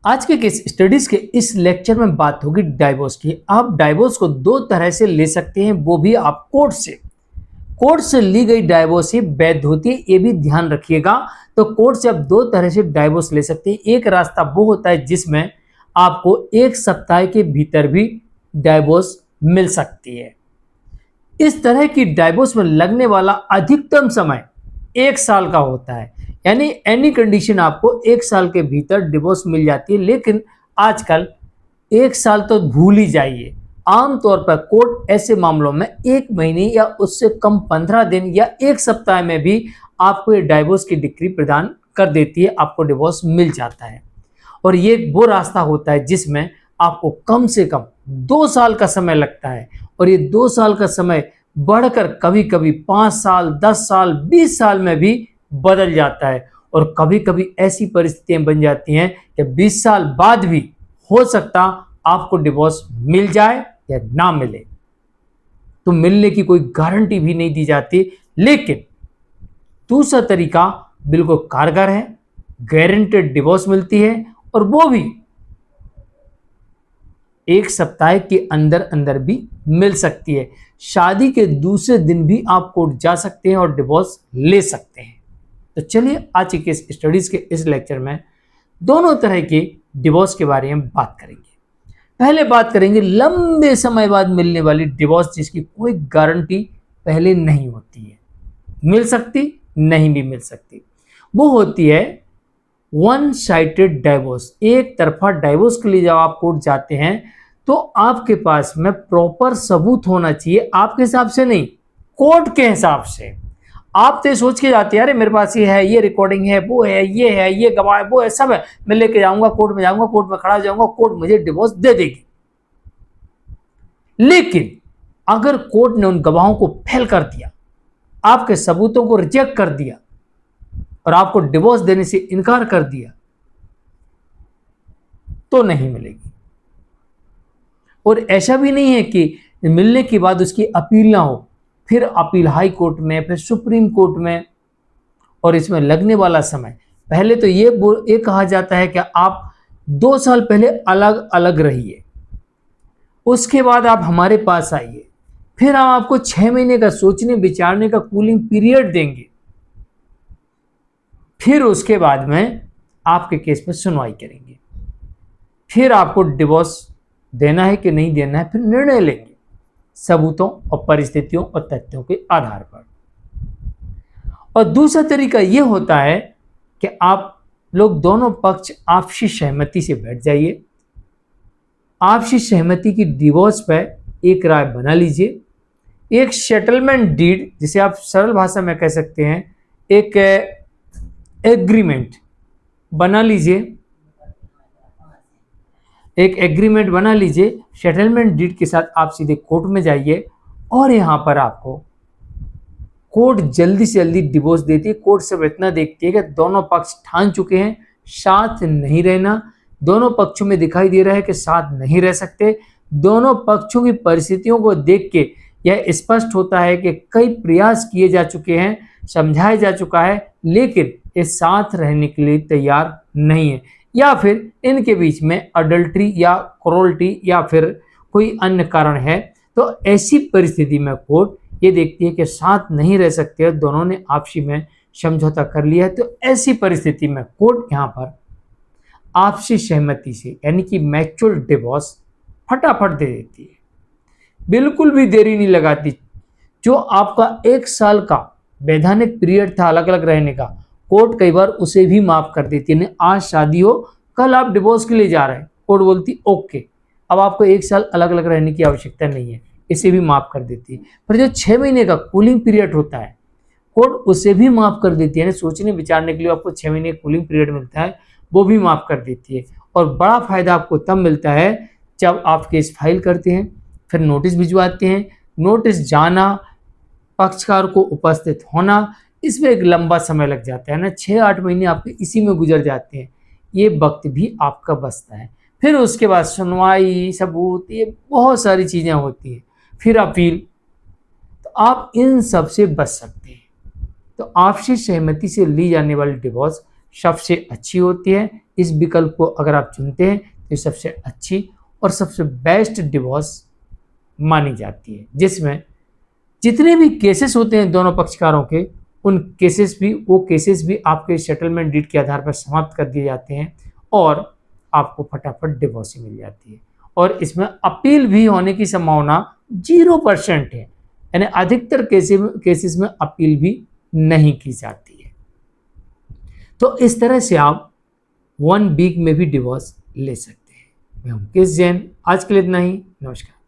आज के case studies के इस लेक्चर में बात होगी डाइवोर्स की। आप डाइवोर्स को दो तरह से ले सकते हैं, वो भी आप कोर्ट से। कोर्ट से ली गई डाइवोर्स ही वैध होती है, ये भी ध्यान रखिएगा। तो कोर्ट से आप दो तरह से डाइवोर्स ले सकते हैं। एक रास्ता वो होता है जिसमें आपको 1 सप्ताह के भीतर भी डाइवोर्स मिल सकती है। इस तरह की डाइवोर्स में लगने वाला अधिकतम समय 1 साल का होता है, यानी एनी कंडीशन आपको 1 साल के भीतर डिवोर्स मिल जाती है। लेकिन आजकल 1 साल तो भूल ही जाइए। आमतौर पर कोर्ट ऐसे मामलों में 1 महीने या उससे कम 15 दिन या 1 सप्ताह में भी आपको ये डाइवोर्स की डिक्री प्रदान कर देती है, आपको डिवोर्स मिल जाता है। और ये वो रास्ता होता है जिसमें आपको कम से कम 2 साल का समय लगता है, और ये 2 साल का समय बढ़कर कभी कभी 5 साल, 10 साल, 20 साल में भी बदल जाता है। और कभी कभी ऐसी परिस्थितियां बन जाती हैं कि 20 साल बाद भी हो सकता आपको डिवोर्स मिल जाए या ना मिले, तो मिलने की कोई गारंटी भी नहीं दी जाती। लेकिन दूसरा तरीका बिल्कुल कारगर है, गारंटेड डिवोर्स मिलती है, और वो भी 1 सप्ताह के अंदर अंदर भी मिल सकती है। शादी के दूसरे दिन भी आप कोर्ट जा सकते हैं और डिवोर्स ले सकते हैं। तो चलिए आज के स्टडीज के इस लेक्चर में दोनों तरह के डिवोर्स के बारे में बात करेंगे। पहले बात करेंगे लंबे समय बाद मिलने वाली डिवोर्स, जिसकी कोई गारंटी पहले नहीं होती है, मिल सकती नहीं भी मिल सकती। वो होती है वन साइडेड डाइवोर्स। एक तरफा डाइवोर्स के लिए जब आप कोर्ट जाते हैं तो आपके पास में प्रॉपर सबूत होना चाहिए, आपके हिसाब से नहीं, कोर्ट के हिसाब से। आप तो सोच के जाते हैं अरे मेरे पास ये है, ये रिकॉर्डिंग है, वो है, ये गवाह है, वो है, सब है, मैं लेके जाऊंगा कोर्ट में, जाऊंगा कोर्ट में खड़ा हो जाऊंगा, कोर्ट मुझे डिवोर्स दे देगी। लेकिन अगर कोर्ट ने उन गवाहों को फेल कर दिया, आपके सबूतों को रिजेक्ट कर दिया और आपको डिवोर्स देने से इनकार कर दिया, तो नहीं मिलेगी। और ऐसा भी नहीं है कि मिलने के बाद उसकी अपील ना हो, फिर अपील हाई कोर्ट में, फिर सुप्रीम कोर्ट में, और इसमें लगने वाला समय, पहले तो ये कहा जाता है कि आप 2 साल पहले अलग अलग रहिए, उसके बाद आप हमारे पास आइए, फिर हम आपको 6 महीने का सोचने विचारने का कूलिंग पीरियड देंगे, फिर उसके बाद में आपके केस में सुनवाई करेंगे, फिर आपको डिवोर्स देना है कि नहीं देना है, फिर निर्णय लेंगे सबूतों और परिस्थितियों और तथ्यों के आधार पर। और दूसरा तरीका यह होता है कि आप लोग दोनों पक्ष आपसी सहमति से बैठ जाइए, आपसी सहमति की डिवोर्स पर एक राय बना लीजिए, एक सेटलमेंट डीड, जिसे आप सरल भाषा में कह सकते हैं एक एग्रीमेंट बना लीजिए, एक एग्रीमेंट बना लीजिए। सेटलमेंट डीड के साथ आप सीधे कोर्ट में जाइए, और यहां पर आपको कोर्ट जल्दी से जल्दी डिवोर्स देती है। कोर्ट सब इतना देखती है कि दोनों पक्ष ठान चुके हैं साथ नहीं रहना, दोनों पक्षों में दिखाई दे रहा है कि साथ नहीं रह सकते, दोनों पक्षों की परिस्थितियों को देख के यह स्पष्ट होता है कि कई प्रयास किए जा चुके हैं, समझाया जा चुका है, लेकिन ये साथ रहने के लिए तैयार नहीं है, या फिर इनके बीच में अडल्ट्री या क्रोल्टी या फिर कोई अन्य कारण है। तो ऐसी परिस्थिति में कोर्ट ये देखती है कि साथ नहीं रह सकते, दोनों ने आपसी में समझौता कर लिया है, तो ऐसी परिस्थिति में कोर्ट यहाँ पर आपसी सहमति से यानी कि मैच्योर डिवोर्स फटाफट दे देती है, बिल्कुल भी देरी नहीं लगाती। जो आपका 1 साल का वैधानिक पीरियड था अलग अलग रहने का, कोर्ट कई बार उसे भी माफ कर देती है। आज शादी हो, कल आप डिवोर्स के लिए जा रहे हैं, कोर्ट बोलती ओके, अब आपको 1 साल अलग अलग रहने की आवश्यकता नहीं है, इसे भी माफ कर देती है। पर जो 6 महीने का कूलिंग पीरियड होता है, कोर्ट उसे भी माफ कर देती है, सोचने विचारने के लिए आपको 6 महीने कूलिंग पीरियड मिलता है, वो भी माफ कर देती है। और बड़ा फायदा आपको तब मिलता है जब आप केस फाइल करते हैं, फिर नोटिस भिजवाते हैं, नोटिस जाना, पक्षकार को उपस्थित होना, इसमें एक लंबा समय लग जाता है ना, 6-8 महीने आपके इसी में गुजर जाते हैं, ये वक्त भी आपका बचता है। फिर उसके बाद सुनवाई, सबूत, ये बहुत सारी चीज़ें होती हैं, फिर अपील, तो आप इन सब से बच सकते हैं। तो आपसी सहमति से ली जाने वाली डिवोर्स सबसे अच्छी होती है। इस विकल्प को अगर आप चुनते हैं तो सबसे अच्छी और सबसे बेस्ट डिवोर्स मानी जाती है, जिसमें जितने भी केसेस होते हैं दोनों पक्षकारों के, उन केसेस भी आपके सेटलमेंट डीड के आधार पर समाप्त कर दिए जाते हैं और आपको फटाफट डिवोर्स मिल जाती है। और इसमें अपील भी होने की संभावना 0% है, यानी अधिकतर केसेस में अपील भी नहीं की जाती है। तो इस तरह से आप 1 वीक में भी डिवोर्स ले सकते हैं। मैं हूं मुकेश जैन, आज के लिए इतना ही। नमस्कार।